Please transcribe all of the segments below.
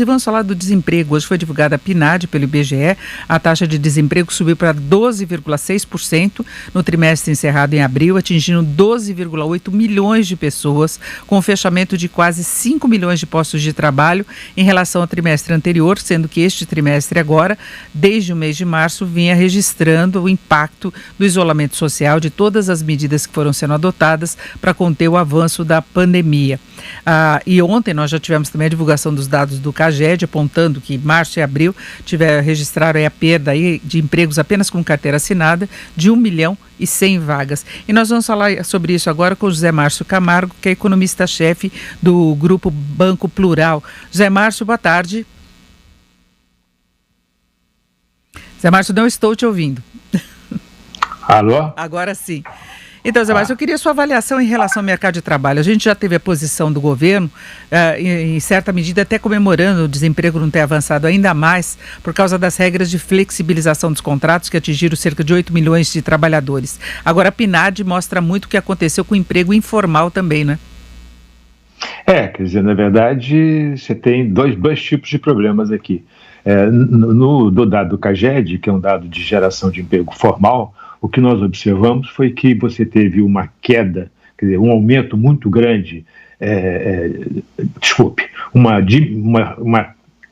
E vamos falar do desemprego. Hoje foi divulgada a PNAD pelo IBGE. A taxa de desemprego subiu para 12,6% no trimestre encerrado em abril, atingindo 12,8 milhões de pessoas, com o fechamento de quase 5 milhões de postos de trabalho em relação ao trimestre anterior, sendo que este trimestre agora, desde o mês de março, vinha registrando o impacto do isolamento social, de todas as medidas que foram sendo adotadas para conter o avanço da pandemia. E ontem nós já tivemos também a divulgação dos dados do CAGED, apontando que março e abril registraram a perda de empregos apenas com carteira assinada de 1.100.000 vagas. E nós vamos falar sobre isso agora com o José Márcio Camargo, que é economista-chefe do Grupo Banco Plural. José Márcio, boa tarde. José Márcio, não estou te ouvindo. Alô? Agora sim. Então, Zé Márcio, eu queria sua avaliação em relação ao mercado de trabalho. A gente já teve a posição do governo, em certa medida até comemorando o desemprego não ter avançado ainda mais por causa das regras de flexibilização dos contratos que atingiram cerca de 8 milhões de trabalhadores. Agora, a PNAD mostra muito o que aconteceu com o emprego informal também, né? Quer dizer, na verdade, você tem dois tipos de problemas aqui. No dado do CAGED, que é um dado de geração de emprego formal, o que nós observamos foi que você teve uma queda, quer dizer, um aumento muito grande,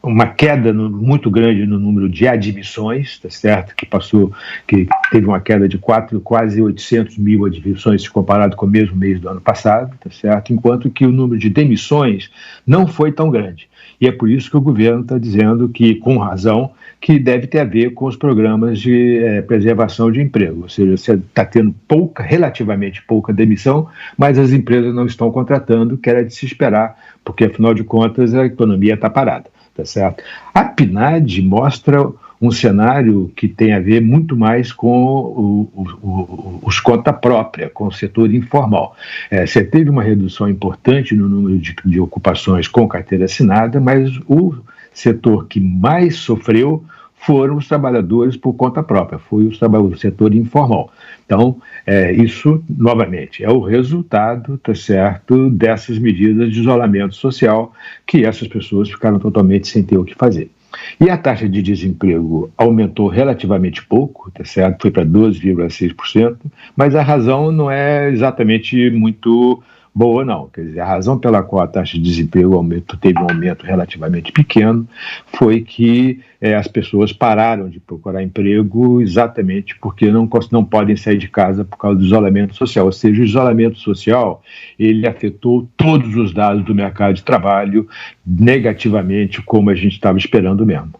uma queda muito grande no número de admissões, tá certo? Que teve uma queda de quase 800 mil admissões se comparado com o mesmo mês do ano passado, tá certo? Enquanto que o número de demissões não foi tão grande. E é por isso que o governo está dizendo que, com razão, que deve ter a ver com os programas de preservação de emprego. Ou seja, você está tendo relativamente pouca demissão, mas as empresas não estão contratando, que era de se esperar, porque, afinal de contas, a economia está parada. Tá certo? A PNAD mostra um cenário que tem a ver muito mais com os conta própria, com o setor informal. Você teve uma redução importante no número de ocupações com carteira assinada, mas o setor que mais sofreu foram os trabalhadores por conta própria, foi o setor informal. Então, isso, novamente, é o resultado, tá certo, dessas medidas de isolamento social, que essas pessoas ficaram totalmente sem ter o que fazer. E a taxa de desemprego aumentou relativamente pouco, tá certo? Foi para 12,6%, mas a razão não é exatamente muito boa, não. Quer dizer, a razão pela qual a taxa de desemprego teve um aumento relativamente pequeno foi que as pessoas pararam de procurar emprego exatamente porque não podem sair de casa por causa do isolamento social. Ou seja, o isolamento social, ele afetou todos os dados do mercado de trabalho negativamente, como a gente estava esperando mesmo.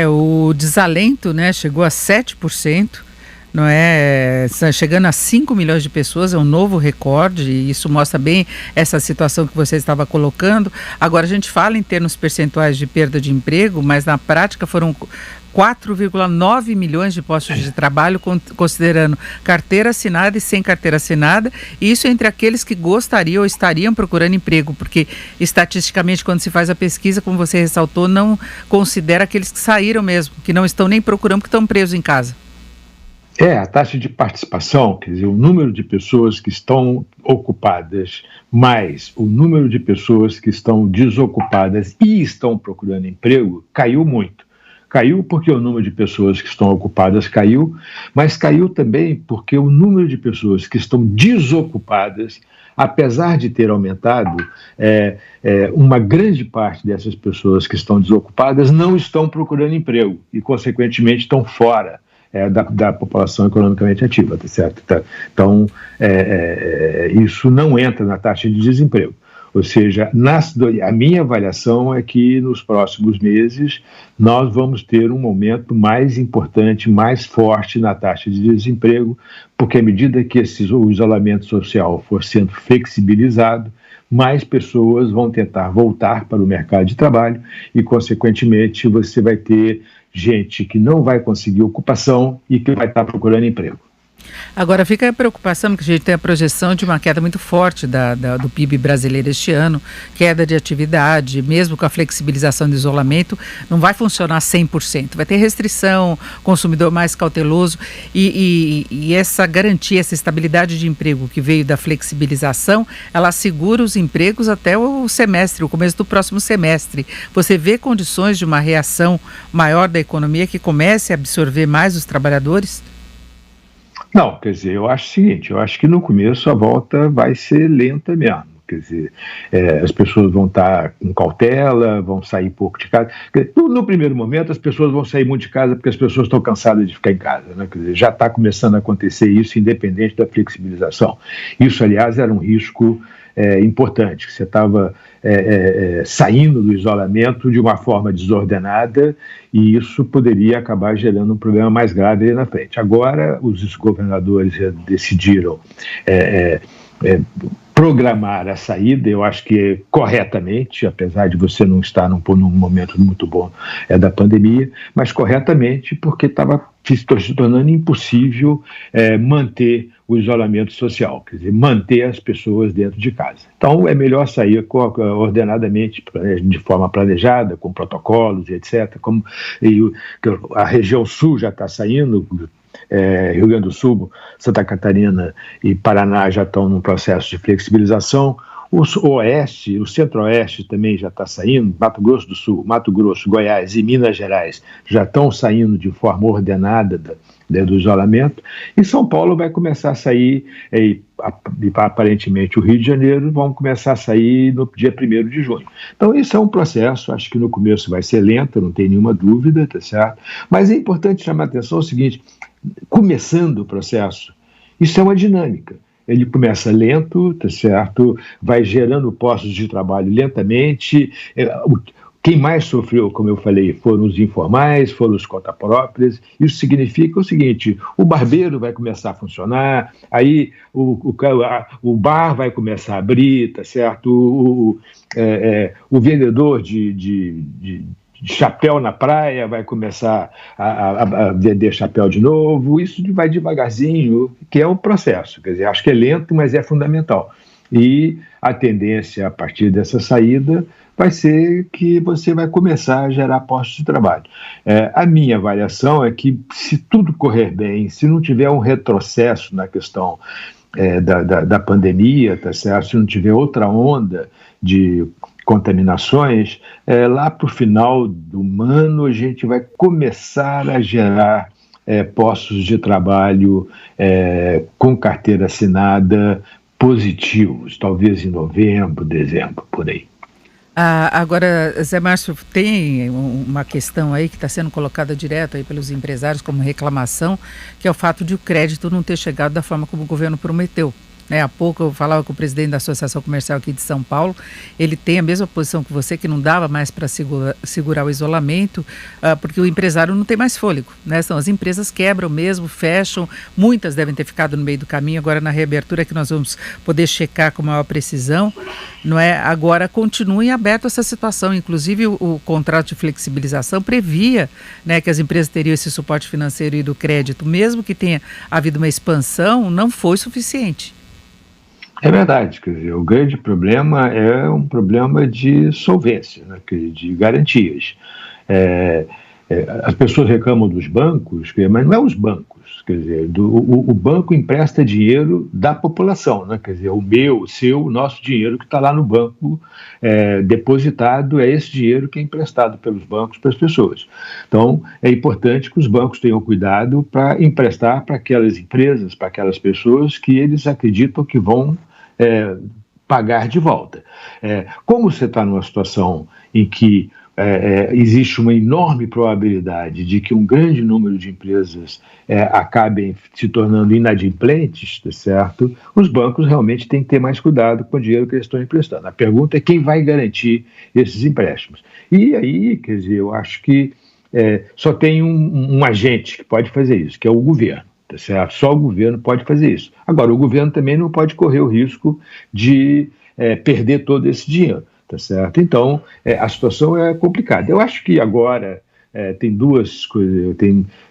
O desalento, né, chegou a 7%. Não é? Chegando a 5 milhões de pessoas, é um novo recorde, e isso mostra bem essa situação que você estava colocando. Agora, a gente fala em termos percentuais de perda de emprego, mas na prática foram 4,9 milhões de postos de trabalho, considerando carteira assinada e sem carteira assinada, e isso entre aqueles que gostariam ou estariam procurando emprego, porque estatisticamente, quando se faz a pesquisa, como você ressaltou, não considera aqueles que saíram mesmo, que não estão nem procurando, porque estão presos em casa. A taxa de participação, quer dizer, o número de pessoas que estão ocupadas mais o número de pessoas que estão desocupadas e estão procurando emprego, caiu muito. Caiu porque o número de pessoas que estão ocupadas caiu, mas caiu também porque o número de pessoas que estão desocupadas, apesar de ter aumentado, uma grande parte dessas pessoas que estão desocupadas não estão procurando emprego e, consequentemente, estão fora da população economicamente ativa, tá certo? Então, isso não entra na taxa de desemprego. Ou seja, a minha avaliação é que nos próximos meses nós vamos ter um aumento mais importante, mais forte na taxa de desemprego, porque à medida que o isolamento social for sendo flexibilizado, mais pessoas vão tentar voltar para o mercado de trabalho e, consequentemente, você vai ter gente que não vai conseguir ocupação e que vai estar procurando emprego. Agora fica a preocupação, que a gente tem a projeção de uma queda muito forte do PIB brasileiro este ano, queda de atividade, mesmo com a flexibilização do isolamento, não vai funcionar 100%, vai ter restrição, consumidor mais cauteloso e essa garantia, essa estabilidade de emprego que veio da flexibilização, ela assegura os empregos até o semestre, o começo do próximo semestre. Você vê condições de uma reação maior da economia que comece a absorver mais os trabalhadores? Não, quer dizer, eu acho o seguinte, eu acho que no começo a volta vai ser lenta mesmo. Quer dizer, as pessoas vão estar com cautela, vão sair pouco de casa. No primeiro momento, as pessoas vão sair muito de casa porque as pessoas estão cansadas de ficar em casa, né? Quer dizer, já está começando a acontecer isso, independente da flexibilização. Isso, aliás, era um risco importante, que você estava saindo do isolamento de uma forma desordenada e isso poderia acabar gerando um problema mais grave ali na frente. Agora, os governadores decidiram programar a saída, eu acho que corretamente, apesar de você não estar num momento muito bom da pandemia, mas corretamente porque estava se tornando impossível manter o isolamento social, quer dizer, manter as pessoas dentro de casa. Então, é melhor sair ordenadamente, de forma planejada, com protocolos e etc. A região sul já está saindo, Rio Grande do Sul, Santa Catarina e Paraná já estão num processo de flexibilização. O centro-oeste também já está saindo, Mato Grosso do Sul, Mato Grosso, Goiás e Minas Gerais já estão saindo de forma ordenada do isolamento, e São Paulo vai começar a sair, e aparentemente o Rio de Janeiro vão começar a sair no dia 1º de junho. Então isso é um processo, acho que no começo vai ser lento, não tem nenhuma dúvida, tá certo? Mas é importante chamar a atenção o seguinte, começando o processo, isso é uma dinâmica. Ele começa lento, tá certo? Vai gerando postos de trabalho lentamente. Quem mais sofreu, como eu falei, foram os informais, foram os conta próprias. Isso significa o seguinte: o barbeiro vai começar a funcionar, aí o bar vai começar a abrir, tá certo? O vendedor de chapéu na praia vai começar a vender chapéu de novo. Isso vai devagarzinho, que é um processo. Quer dizer, acho que é lento, mas é fundamental. E a tendência a partir dessa saída vai ser que você vai começar a gerar postos de trabalho. A minha avaliação é que, se tudo correr bem, se não tiver um retrocesso na questão da pandemia, tá certo? Se não tiver outra onda de contaminações, lá para o final do ano a gente vai começar a gerar postos de trabalho com carteira assinada positivos, talvez em novembro, dezembro, por aí. Agora, Zé Márcio, tem uma questão aí que está sendo colocada direto aí pelos empresários como reclamação, que é o fato de o crédito não ter chegado da forma como o governo prometeu. Há pouco eu falava com o presidente da Associação Comercial aqui de São Paulo, ele tem a mesma posição que você, que não dava mais para segurar o isolamento, porque o empresário não tem mais fôlego, né? Então, as empresas quebram mesmo, fecham, muitas devem ter ficado no meio do caminho, agora na reabertura que nós vamos poder checar com maior precisão, não é? Agora continua em aberto essa situação, inclusive o contrato de flexibilização previa, né, que as empresas teriam esse suporte financeiro e do crédito, mesmo que tenha havido uma expansão, não foi suficiente. É verdade, quer dizer, o grande problema é um problema de solvência, né, de garantias. As pessoas reclamam dos bancos, mas não é os bancos, quer dizer, o banco empresta dinheiro da população, né, quer dizer, o meu, o seu, o nosso dinheiro que está lá no banco depositado, é esse dinheiro que é emprestado pelos bancos para as pessoas. Então, é importante que os bancos tenham cuidado para emprestar para aquelas empresas, para aquelas pessoas que eles acreditam que vão pagar de volta. Como você está numa situação em que existe uma enorme probabilidade de que um grande número de empresas acabem se tornando inadimplentes, tá certo? Os bancos realmente têm que ter mais cuidado com o dinheiro que eles estão emprestando. A pergunta é quem vai garantir esses empréstimos. E aí, quer dizer, eu acho que só tem um agente que pode fazer isso, que é o governo. Tá certo? Só o governo pode fazer isso. Agora, o governo também não pode correr o risco de perder todo esse dinheiro. Tá certo? Então, a situação é complicada. Eu acho que agora tem duas coisas.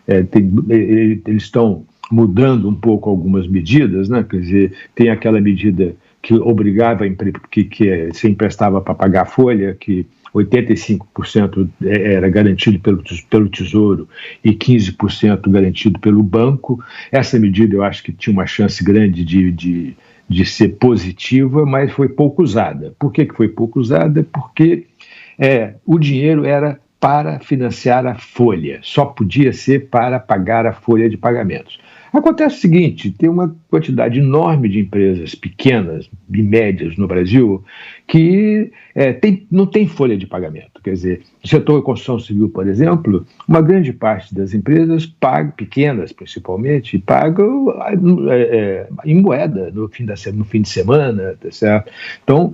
Eles estão mudando um pouco algumas medidas, né? Quer dizer, tem aquela medida que obrigava, que se emprestava para pagar a folha, que 85% era garantido pelo Tesouro e 15% garantido pelo banco. Essa medida eu acho que tinha uma chance grande de ser positiva, mas foi pouco usada. Por que foi pouco usada? Porque o dinheiro era para financiar a folha, só podia ser para pagar a folha de pagamentos. Acontece o seguinte, tem uma quantidade enorme de empresas pequenas e médias no Brasil que não tem folha de pagamento. Quer dizer, no setor de construção civil, por exemplo, uma grande parte das empresas pequenas principalmente, pagam em moeda no fim de semana, tá certo? Então,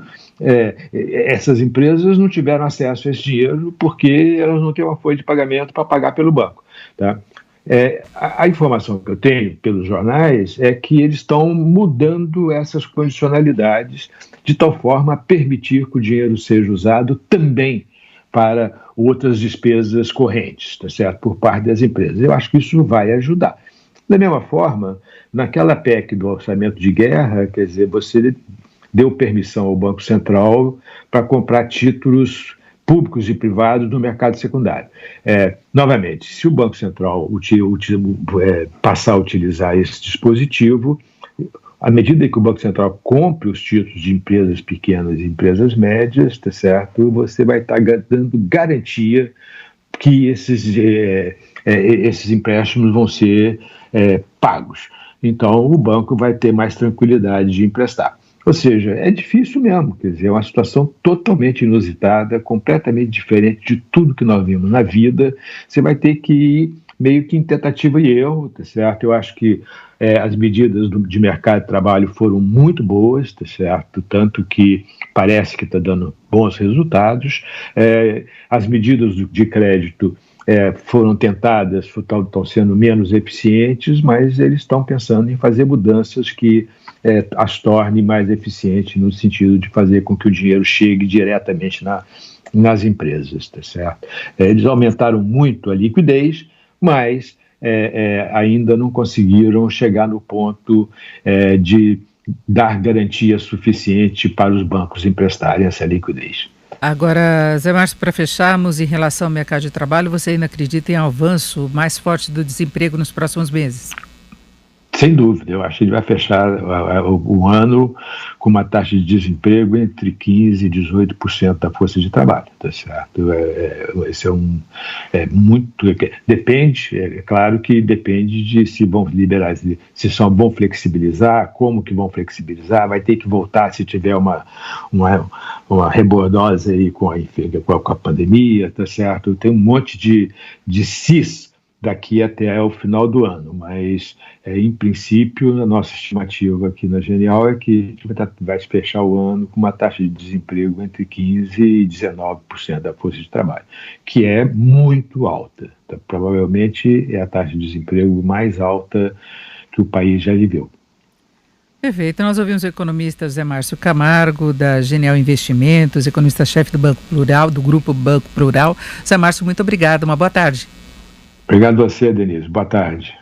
essas empresas não tiveram acesso a esse dinheiro porque elas não têm uma folha de pagamento para pagar pelo banco, tá? A informação que eu tenho pelos jornais é que eles estão mudando essas condicionalidades de tal forma a permitir que o dinheiro seja usado também para outras despesas correntes, tá certo? Por parte das empresas. Eu acho que isso vai ajudar. Da mesma forma, naquela PEC do orçamento de guerra, quer dizer, você deu permissão ao Banco Central para comprar títulos públicos e privados no mercado secundário. Novamente, se o Banco Central passar a utilizar esse dispositivo, à medida que o Banco Central compre os títulos de empresas pequenas e empresas médias, tá certo? Você vai estar dando garantia que esses empréstimos vão ser pagos. Então, o banco vai ter mais tranquilidade de emprestar. Ou seja, é difícil mesmo, quer dizer, é uma situação totalmente inusitada, completamente diferente de tudo que nós vimos na vida. Você vai ter que ir meio que em tentativa e erro, tá certo? Eu acho que as medidas de mercado de trabalho foram muito boas, tá certo? Tanto que parece que está dando bons resultados. As medidas de crédito foram tentadas, estão sendo menos eficientes, mas eles estão pensando em fazer mudanças que as tornem mais eficientes no sentido de fazer com que o dinheiro chegue diretamente nas empresas, tá certo? Eles aumentaram muito a liquidez, mas ainda não conseguiram chegar no ponto de dar garantia suficiente para os bancos emprestarem essa liquidez. Agora, Zé Márcio, para fecharmos, em relação ao mercado de trabalho, você ainda acredita em avanço mais forte do desemprego nos próximos meses? Sem dúvida, eu acho que ele vai fechar o ano com uma taxa de desemprego entre 15% e 18% da força de trabalho, tá certo? Esse muito... Depende, claro que depende de se vão liberar, se só vão flexibilizar, como que vão flexibilizar, vai ter que voltar se tiver uma rebordose aí com a pandemia, tá certo? Tem um monte de cis daqui até o final do ano, mas em princípio a nossa estimativa aqui na Genial é que a gente vai fechar o ano com uma taxa de desemprego entre 15% e 19% da força de trabalho, que é muito alta, tá? Provavelmente é a taxa de desemprego mais alta que o país já viveu. Perfeito, nós ouvimos o economista Zé Márcio Camargo, da Genial Investimentos, economista-chefe do Banco Plural, do Grupo Banco Plural. Zé Márcio, muito obrigado, uma boa tarde. Obrigado a você, Denise. Boa tarde.